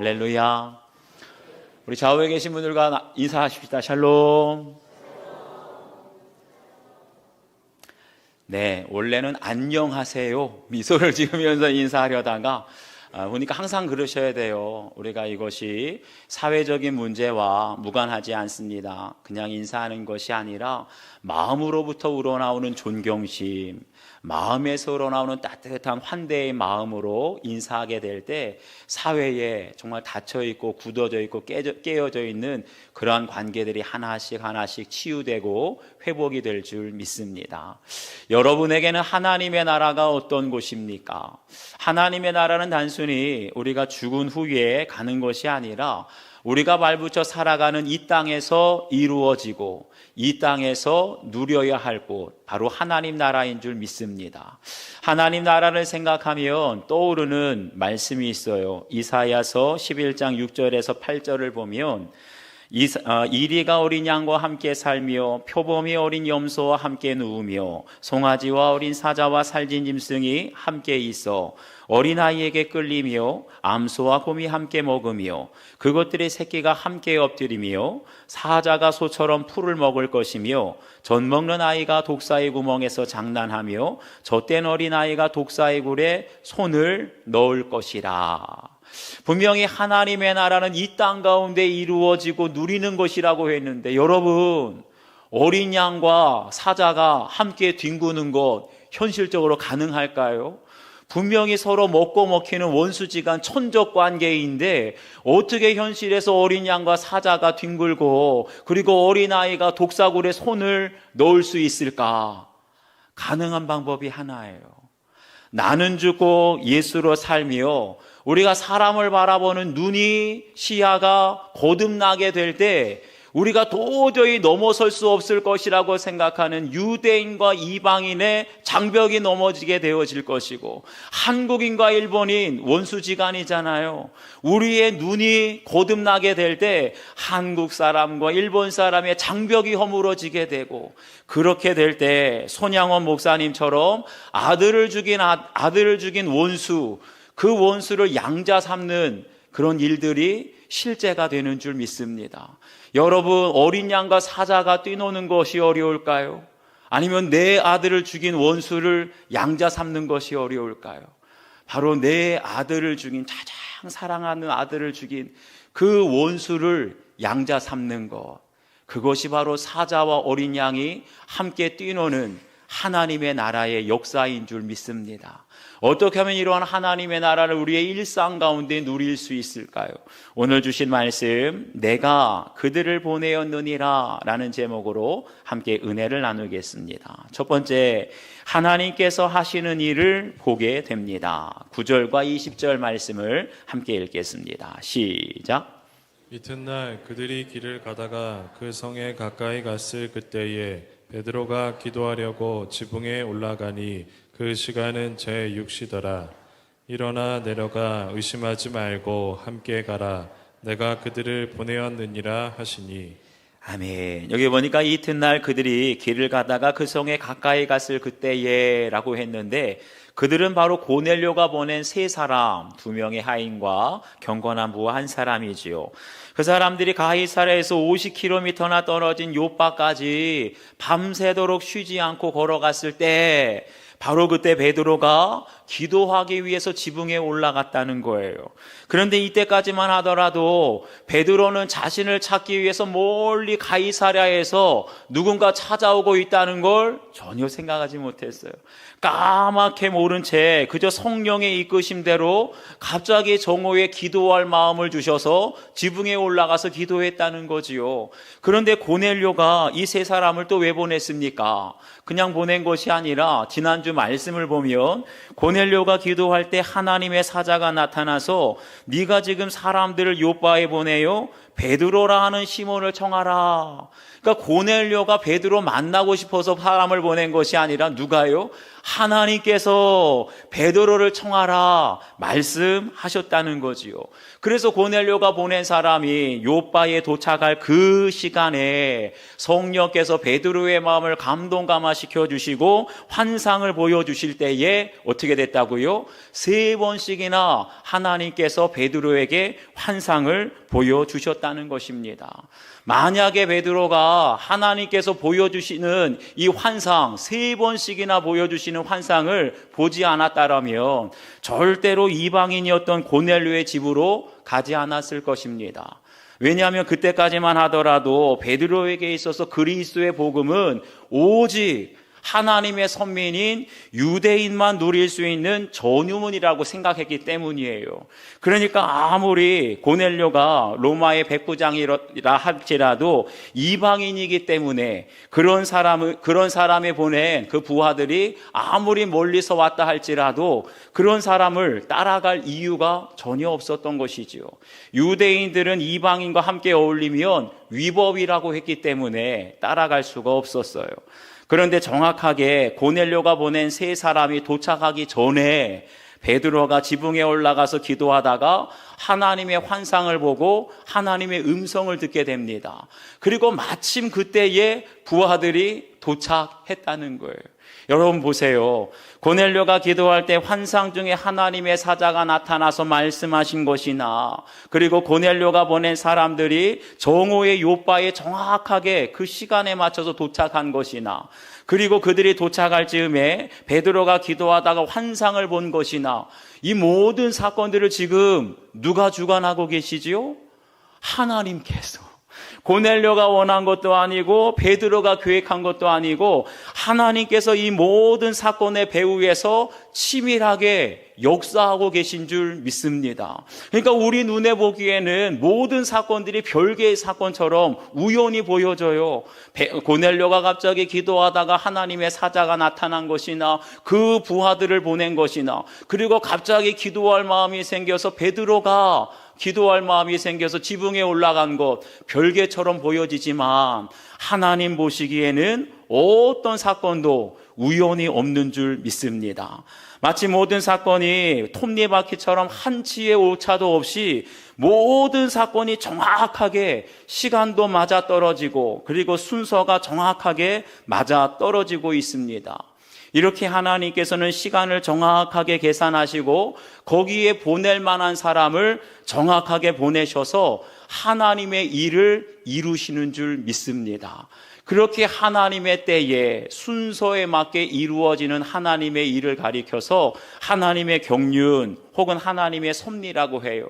할렐루야. 우리 좌우에 계신 분들과 인사하십시다. 샬롬. 네, 원래는 안녕하세요 미소를 지으면서 인사하려다가 보니까 항상 그러셔야 돼요. 우리가 이것이 사회적인 문제와 무관하지 않습니다. 그냥 인사하는 것이 아니라 마음으로부터 우러나오는 존경심, 마음에서 우러나오는 따뜻한 환대의 마음으로 인사하게 될 때 사회에 정말 닫혀있고 굳어져 있고 깨어져 있는 그러한 관계들이 하나씩 치유되고 회복이 될 줄 믿습니다. 여러분에게는 하나님의 나라가 어떤 곳입니까? 하나님의 나라는 단순히 우리가 죽은 후에 가는 것이 아니라 우리가 발붙여 살아가는 이 땅에서 이루어지고 이 땅에서 누려야 할 곳, 바로 하나님 나라인 줄 믿습니다. 하나님 나라를 생각하면 떠오르는 말씀이 있어요. 이사야서 11장 6절에서 8절을 보면 이리가 어린 양과 함께 살며 표범이 어린 염소와 함께 누우며 송아지와 어린 사자와 살진 짐승이 함께 있어 어린아이에게 끌리며 암소와 곰이 함께 먹으며 그것들의 새끼가 함께 엎드리며 사자가 소처럼 풀을 먹을 것이며 젖 먹는 아이가 독사의 구멍에서 장난하며 젖된 어린아이가 독사의 굴에 손을 넣을 것이라. 분명히 하나님의 나라는 이 땅 가운데 이루어지고 누리는 것이라고 했는데, 여러분, 어린 양과 사자가 함께 뒹구는 것 현실적으로 가능할까요? 분명히 서로 먹고 먹히는 원수지간 천적 관계인데 어떻게 현실에서 어린 양과 사자가 뒹굴고 그리고 어린아이가 독사굴에 손을 넣을 수 있을까? 가능한 방법이 하나예요. 나는 죽고 예수로 살며 우리가 사람을 바라보는 눈이, 시야가 거듭나게 될 때 우리가 도저히 넘어설 수 없을 것이라고 생각하는 유대인과 이방인의 장벽이 넘어지게 되어질 것이고, 한국인과 일본인 원수지간이잖아요. 우리의 눈이 거듭나게 될 때 한국 사람과 일본 사람의 장벽이 허물어지게 되고, 그렇게 될 때 손양원 목사님처럼 아들을 죽인 원수, 그 원수를 양자 삼는 그런 일들이 실제가 되는 줄 믿습니다. 여러분, 어린 양과 사자가 뛰노는 것이 어려울까요? 아니면 내 아들을 죽인 원수를 양자 삼는 것이 어려울까요? 바로 내 아들을 죽인, 가장 사랑하는 아들을 죽인 그 원수를 양자 삼는 것, 그것이 바로 사자와 어린 양이 함께 뛰노는 하나님의 나라의 역사인 줄 믿습니다. 어떻게 하면 이러한 하나님의 나라를 우리의 일상 가운데 누릴 수 있을까요? 오늘 주신 말씀, 내가 그들을 보내었느니라 라는 제목으로 함께 은혜를 나누겠습니다. 첫 번째, 하나님께서 하시는 일을 보게 됩니다. 9절과 20절 말씀을 함께 읽겠습니다. 시작. 이튿날 그들이 길을 가다가 그 성에 가까이 갔을 그때에 베드로가 기도하려고 지붕에 올라가니 그 시간은 제6시더라. 일어나 내려가 의심하지 말고 함께 가라. 내가 그들을 보내었느니라 하시니. 아멘. 여기 보니까 이튿날 그들이 길을 가다가 그 성에 가까이 갔을 그때에 라고 했는데, 그들은 바로 고넬료가 보낸 세 사람, 2명의 하인과 경건한 부하 한 사람이지요. 그 사람들이 가이사랴에서 50km나 떨어진 요빠까지 밤새도록 쉬지 않고 걸어갔을 때, 바로 그때 베드로가 기도하기 위해서 지붕에 올라갔다는 거예요. 그런데 이때까지만 하더라도 베드로는 자신을 찾기 위해서 멀리 가이사랴에서 누군가 찾아오고 있다는 걸 전혀 생각하지 못했어요. 까맣게 모른 채 그저 성령의 이끄심대로 갑자기 정오에 기도할 마음을 주셔서 지붕에 올라가서 기도했다는 거지요. 그런데 고넬료가 이 세 사람을 또 왜 보냈습니까? 그냥 보낸 것이 아니라 지난주 말씀을 보면 고넬료가 기도할 때 하나님의 사자가 나타나서 네가 지금 사람들을 요빠에 보내요? 베드로라 하는 시몬을 청하라. 그러니까 고넬료가 베드로 만나고 싶어서 사람을 보낸 것이 아니라 누가요? 하나님께서 베드로를 청하라 말씀하셨다는 거지요. 그래서 고넬료가 보낸 사람이 요빠에 도착할 그 시간에 성령께서 베드로의 마음을 감동감화시켜 주시고 환상을 보여주실 때에 어떻게 됐다고요? 3번씩이나 하나님께서 베드로에게 환상을 보여주셨다는 것입니다. 만약에 베드로가 하나님께서 보여주시는 이 환상, 3번씩이나 보여주시는 환상을 보지 않았다면 절대로 이방인이었던 고넬료의 집으로 가지 않았을 것입니다. 왜냐하면 그때까지만 하더라도 베드로에게 있어서 그리스도의 복음은 오직 하나님의 선민인 유대인만 누릴 수 있는 전유문이라고 생각했기 때문이에요. 그러니까 아무리 고넬료가 로마의 백부장이라 할지라도 이방인이기 때문에 그런 사람이 보낸 그 부하들이 아무리 멀리서 왔다 할지라도 그런 사람을 따라갈 이유가 전혀 없었던 것이지요. 유대인들은 이방인과 함께 어울리면 위법이라고 했기 때문에 따라갈 수가 없었어요. 그런데 정확하게 고넬료가 보낸 3사람이 도착하기 전에 베드로가 지붕에 올라가서 기도하다가 하나님의 환상을 보고 하나님의 음성을 듣게 됩니다. 그리고 마침 그때에 부하들이 도착했다는 거예요. 여러분 보세요. 고넬료가 기도할 때 환상 중에 하나님의 사자가 나타나서 말씀하신 것이나, 그리고 고넬료가 보낸 사람들이 정오의 요바에 정확하게 그 시간에 맞춰서 도착한 것이나, 그리고 그들이 도착할 즈음에 베드로가 기도하다가 환상을 본 것이나, 이 모든 사건들을 지금 누가 주관하고 계시지요? 하나님께서. 고넬료가 원한 것도 아니고 베드로가 계획한 것도 아니고 하나님께서 이 모든 사건의 배후에서 치밀하게 역사하고 계신 줄 믿습니다. 그러니까 우리 눈에 보기에는 모든 사건들이 별개의 사건처럼 우연히 보여져요. 고넬료가 갑자기 기도하다가 하나님의 사자가 나타난 것이나 그 부하들을 보낸 것이나, 그리고 갑자기 기도할 마음이 생겨서 베드로가 기도할 마음이 생겨서 지붕에 올라간 것, 별개처럼 보여지지만 하나님 보시기에는 어떤 사건도 우연이 없는 줄 믿습니다. 마치 모든 사건이 톱니바퀴처럼 한치의 오차도 없이 모든 사건이 정확하게 시간도 맞아떨어지고 그리고 순서가 정확하게 맞아떨어지고 있습니다. 이렇게 하나님께서는 시간을 정확하게 계산하시고 거기에 보낼 만한 사람을 정확하게 보내셔서 하나님의 일을 이루시는 줄 믿습니다. 그렇게 하나님의 때에 순서에 맞게 이루어지는 하나님의 일을 가리켜서 하나님의 경륜 혹은 하나님의 섭리라고 해요.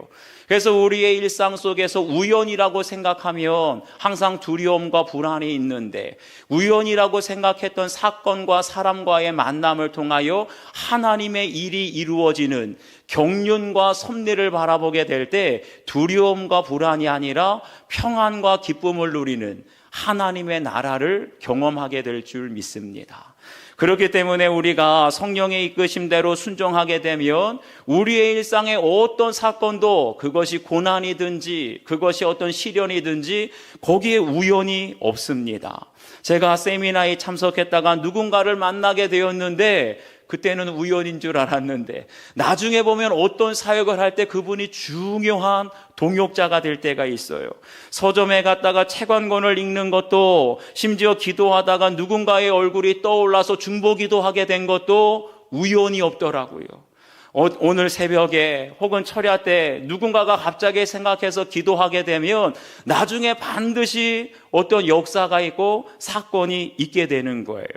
그래서 우리의 일상 속에서 우연이라고 생각하면 항상 두려움과 불안이 있는데, 우연이라고 생각했던 사건과 사람과의 만남을 통하여 하나님의 일이 이루어지는 경륜과 섭리를 바라보게 될 때 두려움과 불안이 아니라 평안과 기쁨을 누리는 하나님의 나라를 경험하게 될 줄 믿습니다. 그렇기 때문에 우리가 성령의 이끄심대로 순종하게 되면 우리의 일상의 어떤 사건도, 그것이 고난이든지 그것이 어떤 시련이든지 거기에 우연이 없습니다. 제가 세미나에 참석했다가 누군가를 만나게 되었는데 그때는 우연인 줄 알았는데 나중에 보면 어떤 사역을 할 때 그분이 중요한 동역자가 될 때가 있어요. 서점에 갔다가 책 한 권을 읽는 것도, 심지어 기도하다가 누군가의 얼굴이 떠올라서 중보기도 하게 된 것도 우연이 없더라고요. 오늘 새벽에 혹은 철야 때 누군가가 갑자기 생각해서 기도하게 되면 나중에 반드시 어떤 역사가 있고 사건이 있게 되는 거예요.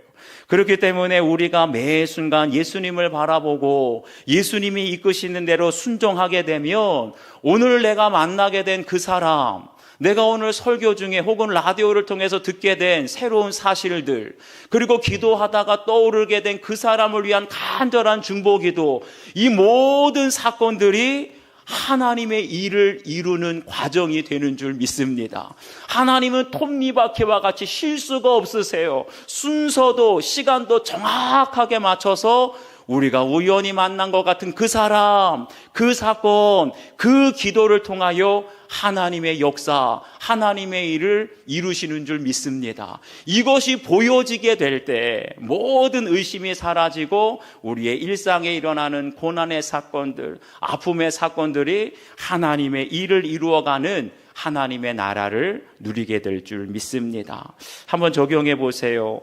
그렇기 때문에 우리가 매 순간 예수님을 바라보고 예수님이 이끄시는 대로 순종하게 되면 오늘 내가 만나게 된 그 사람, 내가 오늘 설교 중에 혹은 라디오를 통해서 듣게 된 새로운 사실들, 그리고 기도하다가 떠오르게 된 그 사람을 위한 간절한 중보기도, 이 모든 사건들이 하나님의 일을 이루는 과정이 되는 줄 믿습니다. 하나님은 톱니바퀴와 같이 실수가 없으세요. 순서도 시간도 정확하게 맞춰서 우리가 우연히 만난 것 같은 그 사람, 그 사건, 그 기도를 통하여 하나님의 역사, 하나님의 일을 이루시는 줄 믿습니다. 이것이 보여지게 될 때 모든 의심이 사라지고 우리의 일상에 일어나는 고난의 사건들, 아픔의 사건들이 하나님의 일을 이루어가는 하나님의 나라를 누리게 될 줄 믿습니다. 한번 적용해 보세요.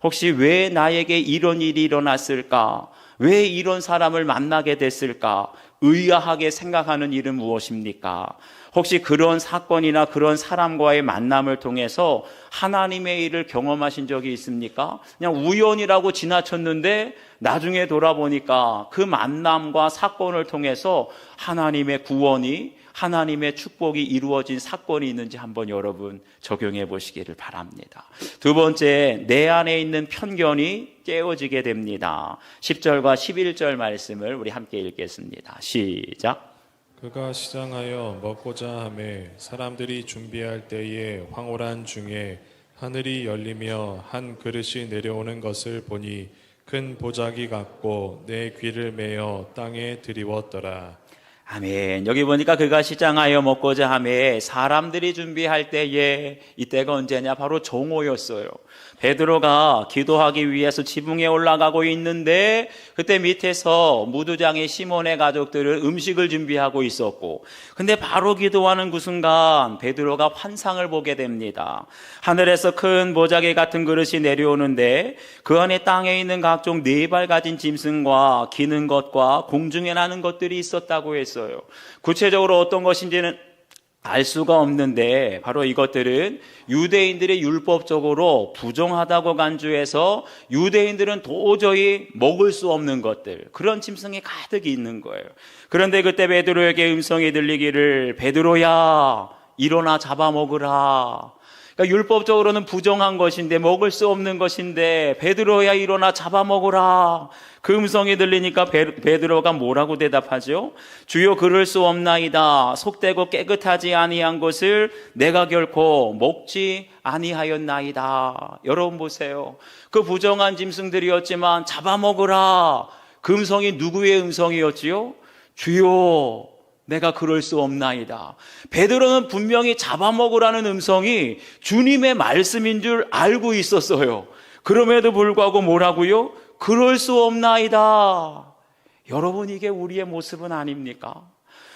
혹시 왜 나에게 이런 일이 일어났을까? 왜 이런 사람을 만나게 됐을까? 의아하게 생각하는 일은 무엇입니까? 혹시 그런 사건이나 그런 사람과의 만남을 통해서 하나님의 일을 경험하신 적이 있습니까? 그냥 우연이라고 지나쳤는데 나중에 돌아보니까 그 만남과 사건을 통해서 하나님의 구원이, 하나님의 축복이 이루어진 사건이 있는지 한번 여러분 적용해 보시기를 바랍니다. 두 번째, 내 안에 있는 편견이 깨어지게 됩니다. 10절과 11절 말씀을 우리 함께 읽겠습니다. 시작. 그가 시장하여 먹고자 하매 사람들이 준비할 때에 황홀한 중에 하늘이 열리며 한 그릇이 내려오는 것을 보니 큰 보자기 같고 내 귀를 메어 땅에 드리웠더라. 아멘. 여기 보니까 그가 시장하여 먹고자 하매 사람들이 준비할 때에, 이때가 언제냐? 바로 정오였어요. 베드로가 기도하기 위해서 지붕에 올라가고 있는데 그때 밑에서 무두장의 시몬의 가족들은 음식을 준비하고 있었고, 근데 바로 기도하는 그 순간 베드로가 환상을 보게 됩니다. 하늘에서 큰 보자기 같은 그릇이 내려오는데 그 안에 땅에 있는 각종 네 발 가진 짐승과 기는 것과 공중에 나는 것들이 있었다고 했어요. 구체적으로 어떤 것인지는 알 수가 없는데 바로 이것들은 유대인들이 율법적으로 부정하다고 간주해서 유대인들은 도저히 먹을 수 없는 것들, 그런 짐승이 가득 있는 거예요. 그런데 그때 베드로에게 음성이 들리기를, 베드로야 일어나 잡아먹으라. 그러니까 율법적으로는 부정한 것인데, 먹을 수 없는 것인데, 베드로야 일어나 잡아먹으라. 그 음성이 들리니까 베드로가 뭐라고 대답하죠? 주여, 그럴 수 없나이다. 속되고 깨끗하지 아니한 것을 내가 결코 먹지 아니하였나이다. 여러분 보세요. 그 부정한 짐승들이었지만 잡아먹으라. 그 음성이 누구의 음성이었지요? 주여, 내가 그럴 수 없나이다. 베드로는 분명히 잡아먹으라는 음성이 주님의 말씀인 줄 알고 있었어요. 그럼에도 불구하고 뭐라고요? 그럴 수 없나이다. 여러분, 이게 우리의 모습은 아닙니까?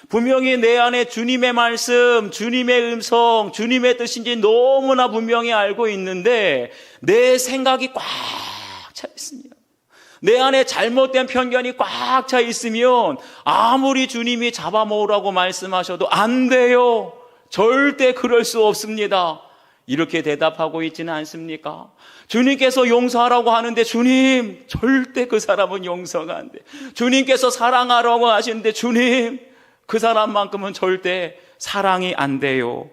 분명히 내 안에 주님의 말씀, 주님의 음성, 주님의 뜻인지 너무나 분명히 알고 있는데 내 생각이 꽉 차 있습니다. 내 안에 잘못된 편견이 꽉 차 있으면 아무리 주님이 잡아먹으라고 말씀하셔도 안 돼요. 절대 그럴 수 없습니다. 이렇게 대답하고 있지는 않습니까? 주님께서 용서하라고 하는데 주님, 절대 그 사람은 용서가 안 돼. 주님께서 사랑하라고 하시는데 주님, 그 사람만큼은 절대 사랑이 안 돼요.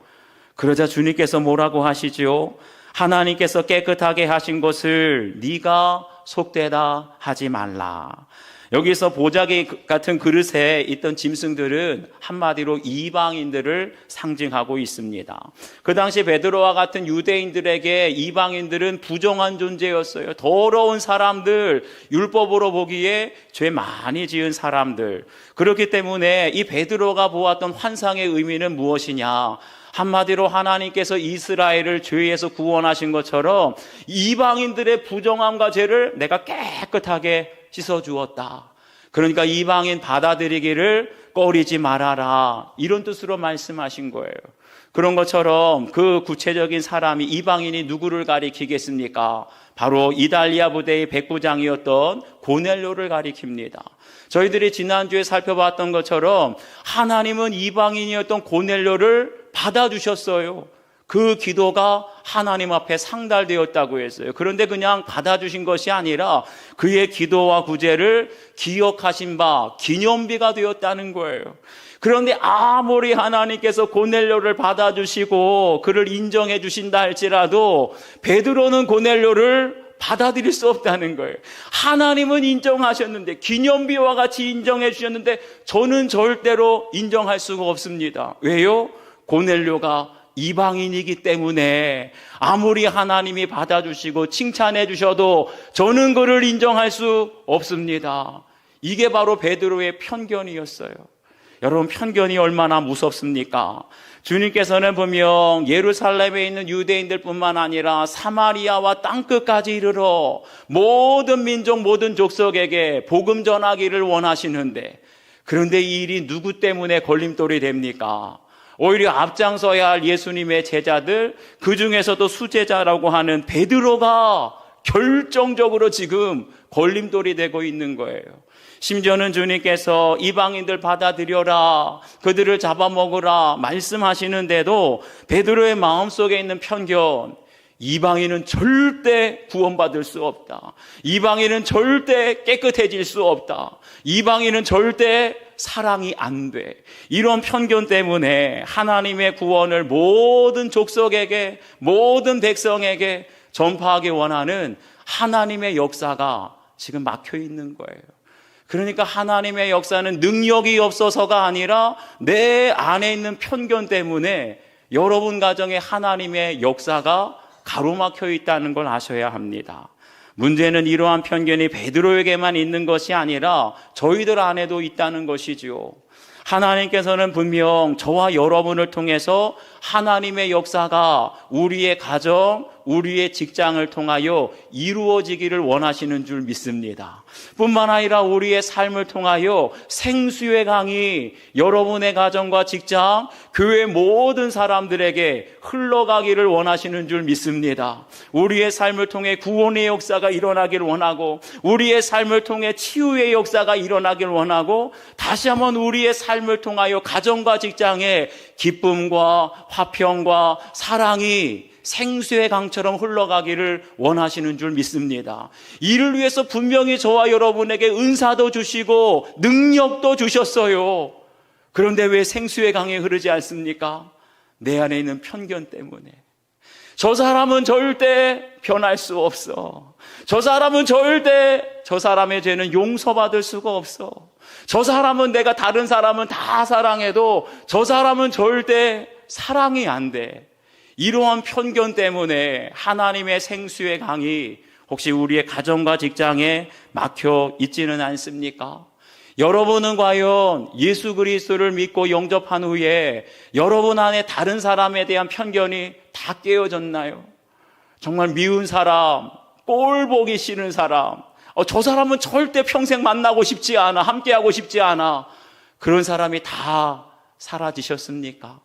그러자 주님께서 뭐라고 하시죠? 하나님께서 깨끗하게 하신 것을 네가 속되다 하지 말라. 여기서 보자기 같은 그릇에 있던 짐승들은 한마디로 이방인들을 상징하고 있습니다. 그 당시 베드로와 같은 유대인들에게 이방인들은 부정한 존재였어요. 더러운 사람들, 율법으로 보기에 죄 많이 지은 사람들. 그렇기 때문에 이 베드로가 보았던 환상의 의미는 무엇이냐? 한마디로 하나님께서 이스라엘을 죄에서 구원하신 것처럼 이방인들의 부정함과 죄를 내가 깨끗하게 씻어주었다. 그러니까 이방인 받아들이기를 꺼리지 말아라. 이런 뜻으로 말씀하신 거예요. 그런 것처럼 그 구체적인 사람이, 이방인이 누구를 가리키겠습니까? 바로 이달리아 부대의 백부장이었던 고넬료를 가리킵니다. 저희들이 지난주에 살펴봤던 것처럼 하나님은 이방인이었던 고넬료를 받아주셨어요. 그 기도가 하나님 앞에 상달되었다고 했어요. 그런데 그냥 받아주신 것이 아니라 그의 기도와 구제를 기억하신 바 기념비가 되었다는 거예요. 그런데 아무리 하나님께서 고넬료를 받아주시고 그를 인정해 주신다 할지라도 베드로는 고넬료를 받아들일 수 없다는 거예요. 하나님은 인정하셨는데, 기념비와 같이 인정해 주셨는데 저는 절대로 인정할 수가 없습니다. 왜요? 고넬료가 이방인이기 때문에 아무리 하나님이 받아주시고 칭찬해 주셔도 저는 그를 인정할 수 없습니다. 이게 바로 베드로의 편견이었어요. 여러분, 편견이 얼마나 무섭습니까? 주님께서는 분명 예루살렘에 있는 유대인들뿐만 아니라 사마리아와 땅끝까지 이르러 모든 민족, 모든 족속에게 복음 전하기를 원하시는데, 그런데 이 일이 누구 때문에 걸림돌이 됩니까? 오히려 앞장서야 할 예수님의 제자들, 그 중에서도 수제자라고 하는 베드로가 결정적으로 지금 걸림돌이 되고 있는 거예요. 심지어는 주님께서 이방인들 받아들여라, 그들을 잡아먹으라 말씀하시는데도 베드로의 마음속에 있는 편견, 이방인은 절대 구원받을 수 없다, 이방인은 절대 깨끗해질 수 없다, 이방인은 절대 사랑이 안 돼, 이런 편견 때문에 하나님의 구원을 모든 족속에게, 모든 백성에게 전파하기 원하는 하나님의 역사가 지금 막혀 있는 거예요. 그러니까 하나님의 역사는 능력이 없어서가 아니라 내 안에 있는 편견 때문에 여러분 가정에 하나님의 역사가 가로막혀 있다는 걸 아셔야 합니다. 문제는 이러한 편견이 베드로에게만 있는 것이 아니라 저희들 안에도 있다는 것이지요. 하나님께서는 분명 저와 여러분을 통해서 하나님의 역사가 우리의 가정, 우리의 직장을 통하여 이루어지기를 원하시는 줄 믿습니다. 뿐만 아니라 우리의 삶을 통하여 생수의 강이 여러분의 가정과 직장, 교회 모든 사람들에게 흘러가기를 원하시는 줄 믿습니다. 우리의 삶을 통해 구원의 역사가 일어나기를 원하고, 우리의 삶을 통해 치유의 역사가 일어나기를 원하고, 다시 한번 우리의 삶을 통하여 가정과 직장에 기쁨과 화평과 사랑이 생수의 강처럼 흘러가기를 원하시는 줄 믿습니다. 이를 위해서 분명히 저와 여러분에게 은사도 주시고 능력도 주셨어요. 그런데 왜 생수의 강이 흐르지 않습니까? 내 안에 있는 편견 때문에. 저 사람은 절대 변할 수 없어. 저 사람은 절대, 저 사람의 죄는 용서받을 수가 없어. 저 사람은, 내가 다른 사람은 다 사랑해도 저 사람은 절대 사랑이 안 돼. 이러한 편견 때문에 하나님의 생수의 강이 혹시 우리의 가정과 직장에 막혀 있지는 않습니까? 여러분은 과연 예수 그리스도를 믿고 영접한 후에 여러분 안에 다른 사람에 대한 편견이 다 깨어졌나요? 정말 미운 사람, 꼴 보기 싫은 사람, 저 사람은 절대 평생 만나고 싶지 않아, 함께하고 싶지 않아, 그런 사람이 다 사라지셨습니까?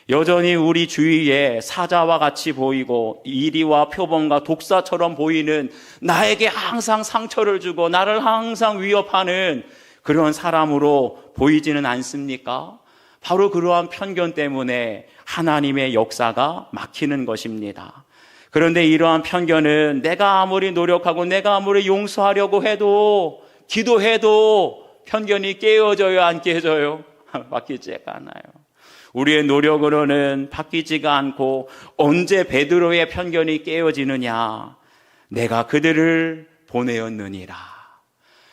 여전히 우리 주위에 사자와 같이 보이고 이리와 표범과 독사처럼 보이는, 나에게 항상 상처를 주고 나를 항상 위협하는 그런 사람으로 보이지는 않습니까? 바로 그러한 편견 때문에 하나님의 역사가 막히는 것입니다. 그런데 이러한 편견은 내가 아무리 노력하고 내가 아무리 용서하려고 해도, 기도해도 편견이 깨어져요, 안 깨어져요? 바뀌지가 않아요. 우리의 노력으로는 바뀌지가 않고, 언제 베드로의 편견이 깨어지느냐? 내가 그들을 보내었느니라.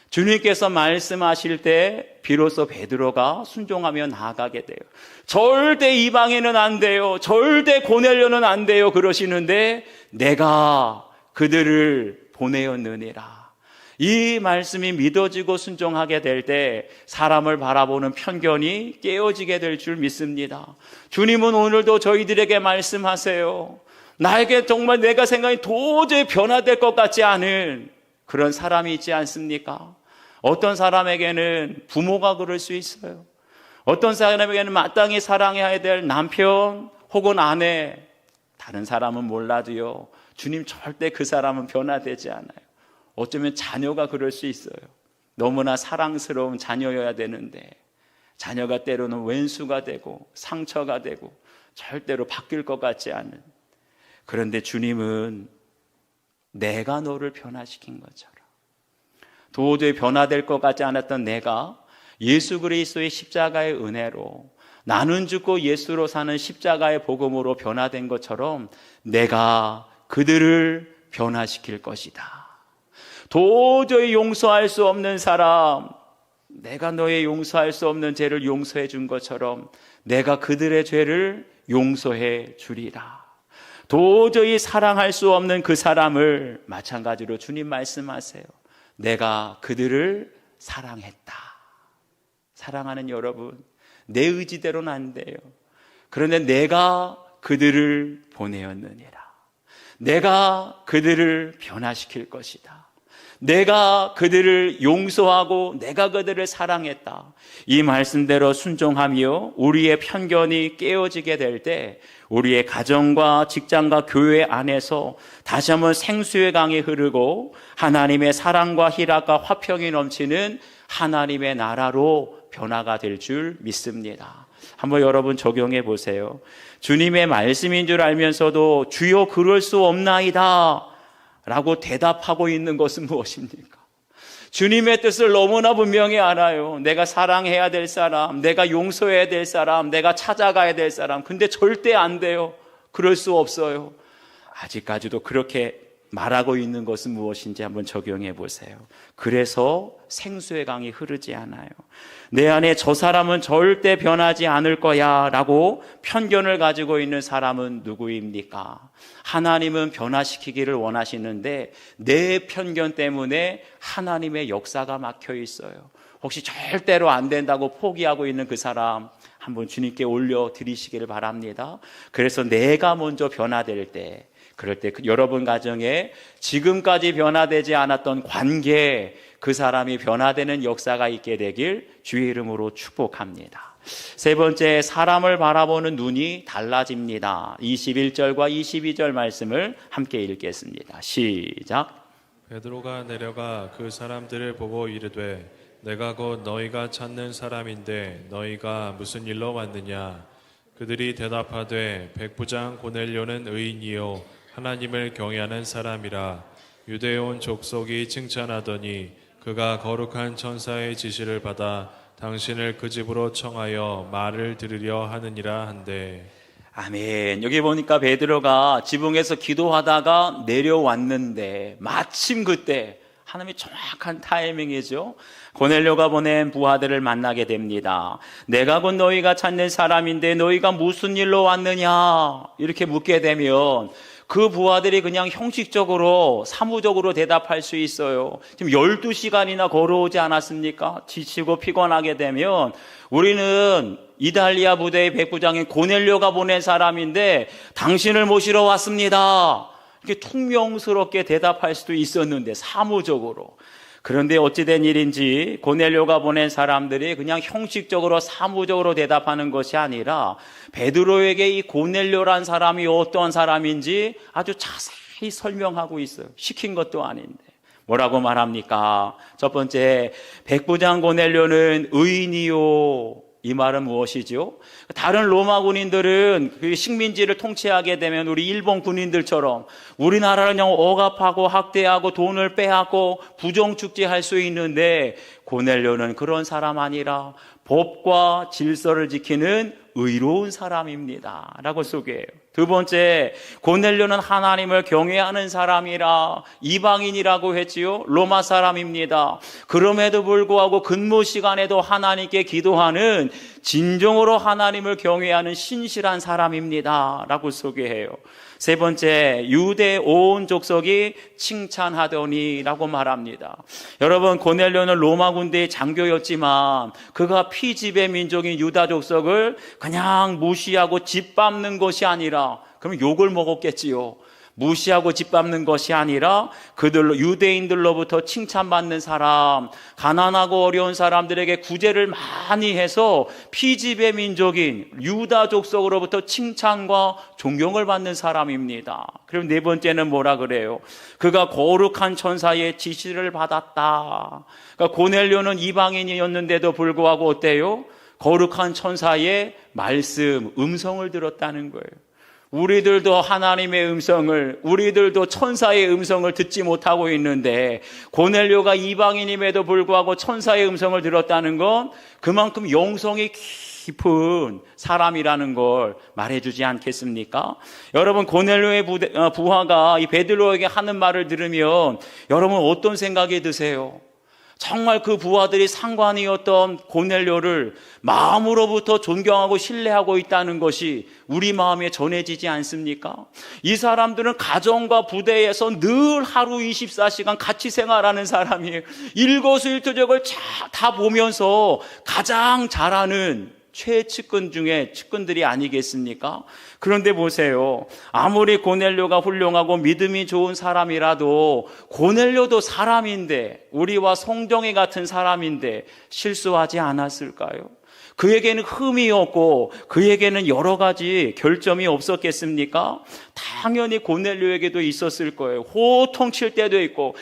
주님께서 말씀하실 때 비로소 베드로가 순종하며 나아가게 돼요. 절대 이방인은 안 돼요, 절대 고넬료는 안 돼요 그러시는데, 내가 그들을 보내었느니라. 이 말씀이 믿어지고 순종하게 될 때 사람을 바라보는 편견이 깨어지게 될 줄 믿습니다. 주님은 오늘도 저희들에게 말씀하세요. 나에게 정말 내가 생각이 도저히 변화될 것 같지 않은 그런 사람이 있지 않습니까? 어떤 사람에게는 부모가 그럴 수 있어요. 어떤 사람에게는 마땅히 사랑해야 될 남편 혹은 아내, 다른 사람은 몰라도요, 주님 절대 그 사람은 변화되지 않아요. 어쩌면 자녀가 그럴 수 있어요. 너무나 사랑스러운 자녀여야 되는데 자녀가 때로는 왼수가 되고 상처가 되고 절대로 바뀔 것 같지 않은, 그런데 주님은 내가 너를 변화시킨 것처럼, 도저히 변화될 것 같지 않았던 내가 예수 그리스도의 십자가의 은혜로, 나는 죽고 예수로 사는 십자가의 복음으로 변화된 것처럼 내가 그들을 변화시킬 것이다. 도저히 용서할 수 없는 사람, 내가 너의 용서할 수 없는 죄를 용서해 준 것처럼 내가 그들의 죄를 용서해 주리라. 도저히 사랑할 수 없는 그 사람을 마찬가지로 주님 말씀하세요. 내가 그들을 사랑했다. 사랑하는 여러분, 내 의지대로는 안 돼요. 그런데 내가 그들을 보내었느니라. 내가 그들을 변화시킬 것이다. 내가 그들을 용서하고 내가 그들을 사랑했다. 이 말씀대로 순종하며 우리의 편견이 깨어지게 될 때 우리의 가정과 직장과 교회 안에서 다시 한번 생수의 강이 흐르고 하나님의 사랑과 희락과 화평이 넘치는 하나님의 나라로 변화가 될 줄 믿습니다. 한번 여러분 적용해 보세요. 주님의 말씀인 줄 알면서도 주여 그럴 수 없나이다 라고 대답하고 있는 것은 무엇입니까? 주님의 뜻을 너무나 분명히 알아요. 내가 사랑해야 될 사람, 내가 용서해야 될 사람, 내가 찾아가야 될 사람. 근데 절대 안 돼요. 그럴 수 없어요. 아직까지도 그렇게 말하고 있는 것은 무엇인지 한번 적용해 보세요. 그래서 생수의 강이 흐르지 않아요. 내 안에 저 사람은 절대 변하지 않을 거야 라고 편견을 가지고 있는 사람은 누구입니까? 하나님은 변화시키기를 원하시는데 내 편견 때문에 하나님의 역사가 막혀 있어요. 혹시 절대로 안 된다고 포기하고 있는 그 사람 한번 주님께 올려드리시기를 바랍니다. 그래서 내가 먼저 변화될 때, 그럴 때 여러분 가정에 지금까지 변화되지 않았던 관계, 그 사람이 변화되는 역사가 있게 되길 주의 이름으로 축복합니다. 세 번째, 사람을 바라보는 눈이 달라집니다. 21절과 22절 말씀을 함께 읽겠습니다. 시작. 베드로가 내려가 그 사람들을 보고 이르되 내가 곧 너희가 찾는 사람인데 너희가 무슨 일로 왔느냐? 그들이 대답하되 백부장 고넬료는 의인이요 하나님을 경외하는 사람이라. 유대에 온 족속이 칭찬하더니 그가 거룩한 천사의 지시를 받아 당신을 그 집으로 청하여 말을 들으려 하느니라 한대. 아멘. 여기 보니까 베드로가 지붕에서 기도하다가 내려왔는데 마침 그때 하나님의 정확한 타이밍이죠. 고넬료가 보낸 부하들을 만나게 됩니다. 내가 곧 너희가 찾는 사람인데 너희가 무슨 일로 왔느냐? 이렇게 묻게 되면 그 부하들이 그냥 형식적으로 사무적으로 대답할 수 있어요. 지금 12시간이나 걸어오지 않았습니까? 지치고 피곤하게 되면 우리는 이달리아 부대의 백부장인 고넬료가 보낸 사람인데 당신을 모시러 왔습니다. 이렇게 퉁명스럽게 대답할 수도 있었는데 사무적으로. 그런데 어찌된 일인지 고넬료가 보낸 사람들이 그냥 형식적으로 사무적으로 대답하는 것이 아니라 베드로에게 이 고넬료란 사람이 어떤 사람인지 아주 자세히 설명하고 있어요. 시킨 것도 아닌데. 뭐라고 말합니까? 첫 번째, 백부장 고넬료는 의인이요. 이 말은 무엇이죠? 다른 로마 군인들은 그 식민지를 통치하게 되면 우리 일본 군인들처럼 우리나라를 그냥 억압하고 학대하고 돈을 빼앗고 부정축제할 수 있는데 고넬료는 그런 사람 아니라 법과 질서를 지키는 의로운 사람입니다 라고 소개해요. 두 번째, 고넬료는 하나님을 경외하는 사람이라. 이방인이라고 했지요. 로마 사람입니다. 그럼에도 불구하고 근무 시간에도 하나님께 기도하는 진정으로 하나님을 경외하는 신실한 사람입니다 라고 소개해요. 세 번째, 유대 온 족속이 칭찬하더니 라고 말합니다. 여러분, 고넬료는 로마 군대의 장교였지만 그가 피지배 민족인 유다 족속을 그냥 무시하고 짓밟는 것이 아니라, 그럼 욕을 먹었겠지요. 무시하고 짓밟는 것이 아니라 그들로, 유대인들로부터 칭찬받는 사람, 가난하고 어려운 사람들에게 구제를 많이 해서 피지배 민족인 유다 족속으로부터 칭찬과 존경을 받는 사람입니다. 그리고 네 번째는 뭐라 그래요? 그가 거룩한 천사의 지시를 받았다. 그러니까 고넬료는 이방인이었는데도 불구하고 어때요? 거룩한 천사의 말씀, 음성을 들었다는 거예요. 우리들도 하나님의 음성을, 우리들도 천사의 음성을 듣지 못하고 있는데 고넬료가 이방인임에도 불구하고 천사의 음성을 들었다는 건 그만큼 영성이 깊은 사람이라는 걸 말해주지 않겠습니까? 여러분, 고넬료의 부하가 이 베드로에게 하는 말을 들으면 여러분 어떤 생각이 드세요? 정말 그 부하들이 상관이었던 고넬료를 마음으로부터 존경하고 신뢰하고 있다는 것이 우리 마음에 전해지지 않습니까? 이 사람들은 가정과 부대에서 늘 하루 24시간 같이 생활하는 사람이에요. 일거수일투족을 다 보면서 가장 잘하는 최측근 중에 측근들이 아니겠습니까? 그런데 보세요. 아무리 고넬료가 훌륭하고 믿음이 좋은 사람이라도 고넬료도 사람인데, 우리와 성정이 같은 사람인데 실수하지 않았을까요? 그에게는 흠이었고 그에게는 여러 가지 결점이 없었겠습니까? 당연히 고넬료에게도 있었을 거예요. 호통칠 때도 있고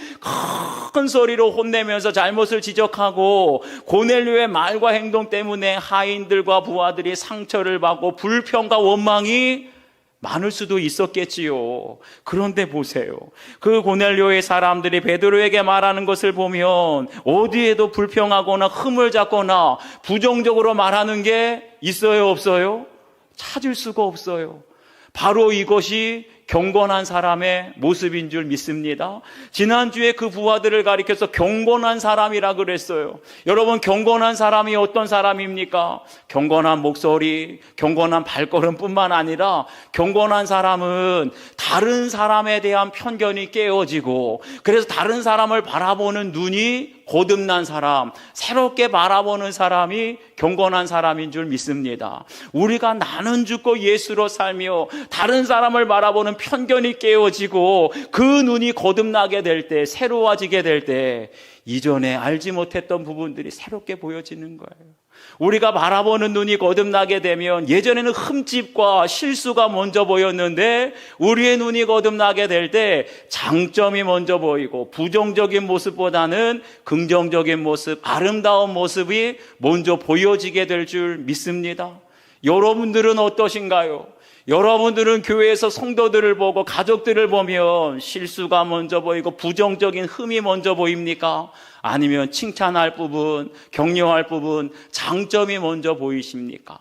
큰 소리로 혼내면서 잘못을 지적하고, 고넬료의 말과 행동 때문에 하인들과 부하들이 상처를 받고 불평과 원망이 많을 수도 있었겠지요. 그런데 보세요. 그 고넬료의 사람들이 베드로에게 말하는 것을 보면 어디에도 불평하거나 흠을 잡거나 부정적으로 말하는 게 있어요, 없어요? 찾을 수가 없어요. 바로 이것이 경건한 사람의 모습인 줄 믿습니다. 지난주에 그 부하들을 가리켜서 경건한 사람이라 그랬어요. 여러분, 경건한 사람이 어떤 사람입니까? 경건한 목소리, 경건한 발걸음뿐만 아니라 경건한 사람은 다른 사람에 대한 편견이 깨어지고, 그래서 다른 사람을 바라보는 눈이 거듭난 사람, 새롭게 바라보는 사람이 경건한 사람인 줄 믿습니다. 우리가 나는 죽고 예수로 살며 다른 사람을 바라보는 편견이 깨어지고 그 눈이 거듭나게 될 때, 새로워지게 될 때 이전에 알지 못했던 부분들이 새롭게 보여지는 거예요. 우리가 바라보는 눈이 거듭나게 되면 예전에는 흠집과 실수가 먼저 보였는데 우리의 눈이 거듭나게 될 때 장점이 먼저 보이고 부정적인 모습보다는 긍정적인 모습, 아름다운 모습이 먼저 보여지게 될 줄 믿습니다. 여러분들은 어떠신가요? 여러분들은 교회에서 성도들을 보고 가족들을 보면 실수가 먼저 보이고 부정적인 흠이 먼저 보입니까? 아니면 칭찬할 부분, 격려할 부분, 장점이 먼저 보이십니까?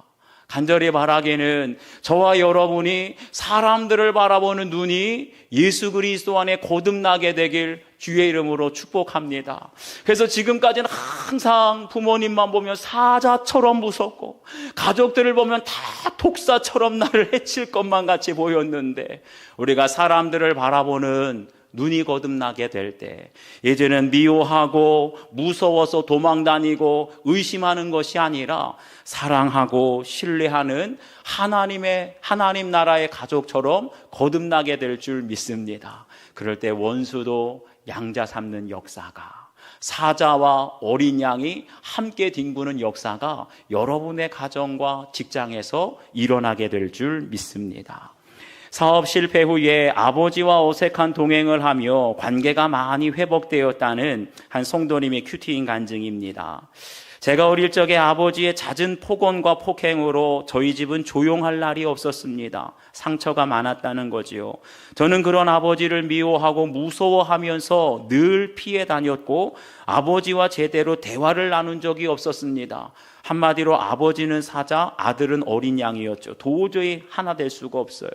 간절히 바라기는 저와 여러분이 사람들을 바라보는 눈이 예수 그리스도 안에 거듭나게 되길 주의 이름으로 축복합니다. 그래서 지금까지는 항상 부모님만 보면 사자처럼 무섭고 가족들을 보면 다 독사처럼 나를 해칠 것만 같이 보였는데, 우리가 사람들을 바라보는 눈이 거듭나게 될 때 이제는 미워하고 무서워서 도망다니고 의심하는 것이 아니라 사랑하고 신뢰하는 하나님 나라의 가족처럼 거듭나게 될 줄 믿습니다. 그럴 때 원수도 양자 삼는 역사가, 사자와 어린 양이 함께 뒹구는 역사가 여러분의 가정과 직장에서 일어나게 될 줄 믿습니다. 사업 실패 후에 아버지와 어색한 동행을 하며 관계가 많이 회복되었다는 한 성도님의 큐티인 간증입니다. 제가 어릴 적에 아버지의 잦은 폭언과 폭행으로 저희 집은 조용할 날이 없었습니다. 상처가 많았다는 거지요. 저는 그런 아버지를 미워하고 무서워하면서 늘 피해 다녔고 아버지와 제대로 대화를 나눈 적이 없었습니다. 한마디로 아버지는 사자, 아들은 어린 양이었죠. 도저히 하나 될 수가 없어요.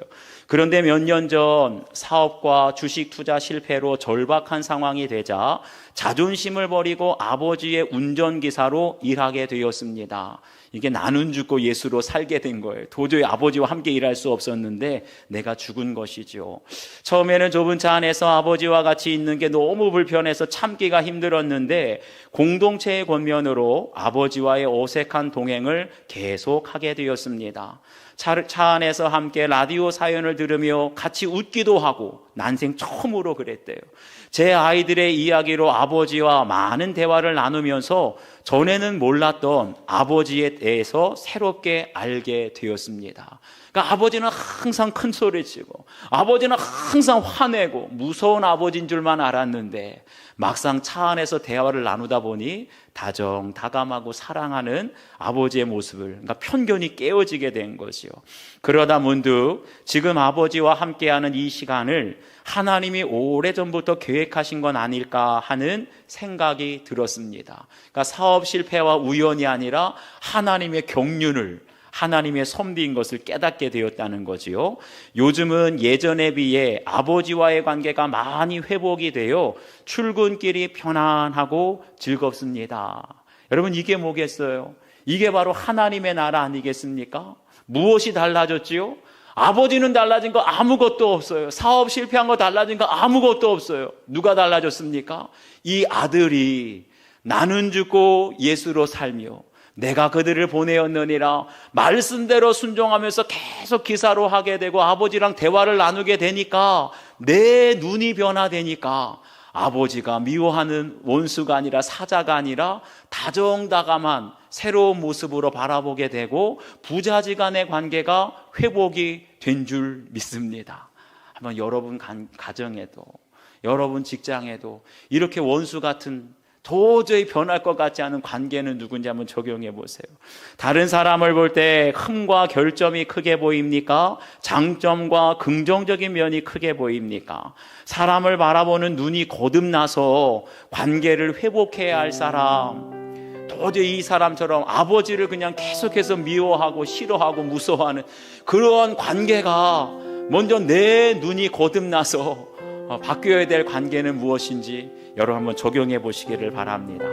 그런데 몇 년 전 사업과 주식 투자 실패로 절박한 상황이 되자 자존심을 버리고 아버지의 운전기사로 일하게 되었습니다. 이게 나는 죽고 예수로 살게 된 거예요. 도저히 아버지와 함께 일할 수 없었는데 내가 죽은 것이죠. 처음에는 좁은 차 안에서 아버지와 같이 있는 게 너무 불편해서 참기가 힘들었는데 공동체의 권면으로 아버지와의 어색한 동행을 계속하게 되었습니다. 차 안에서 함께 라디오 사연을 들으며 같이 웃기도 하고 난생 처음으로 그랬대요. 제 아이들의 이야기로 아버지와 많은 대화를 나누면서 전에는 몰랐던 아버지에 대해서 새롭게 알게 되었습니다. 그러니까 아버지는 항상 큰 소리치고 아버지는 항상 화내고 무서운 아버지인 줄만 알았는데 막상 차 안에서 대화를 나누다 보니 다정다감하고 사랑하는 아버지의 모습을, 그러니까 편견이 깨어지게 된 것이요. 그러다 문득 지금 아버지와 함께하는 이 시간을 하나님이 오래전부터 계획하신 건 아닐까 하는 생각이 들었습니다. 그러니까 사업 실패와 우연이 아니라 하나님의 경륜을, 하나님의 섭리인 것을 깨닫게 되었다는 거지요. 요즘은 예전에 비해 아버지와의 관계가 많이 회복이 되어 출근길이 편안하고 즐겁습니다. 여러분, 이게 뭐겠어요? 이게 바로 하나님의 나라 아니겠습니까? 무엇이 달라졌지요? 아버지는 달라진 거 아무것도 없어요. 사업 실패한 거 달라진 거 아무것도 없어요. 누가 달라졌습니까? 이 아들이 나는 죽고 예수로 살며 내가 그들을 보내었느니라 말씀대로 순종하면서 계속 기사로 하게 되고 아버지랑 대화를 나누게 되니까 내 눈이 변화되니까 아버지가 미워하는 원수가 아니라 사자가 아니라 다정다감한 새로운 모습으로 바라보게 되고 부자지간의 관계가 회복이 된 줄 믿습니다. 한번 여러분 가정에도 여러분 직장에도 이렇게 원수 같은 도저히 변할 것 같지 않은 관계는 누군지 한번 적용해 보세요. 다른 사람을 볼 때 흠과 결점이 크게 보입니까? 장점과 긍정적인 면이 크게 보입니까? 사람을 바라보는 눈이 거듭나서 관계를 회복해야 할 사람, 도저히 이 사람처럼 아버지를 그냥 계속해서 미워하고 싫어하고 무서워하는 그러한 관계가 먼저 내 눈이 거듭나서 바뀌어야 될 관계는 무엇인지 여러분 한번 적용해 보시기를 바랍니다.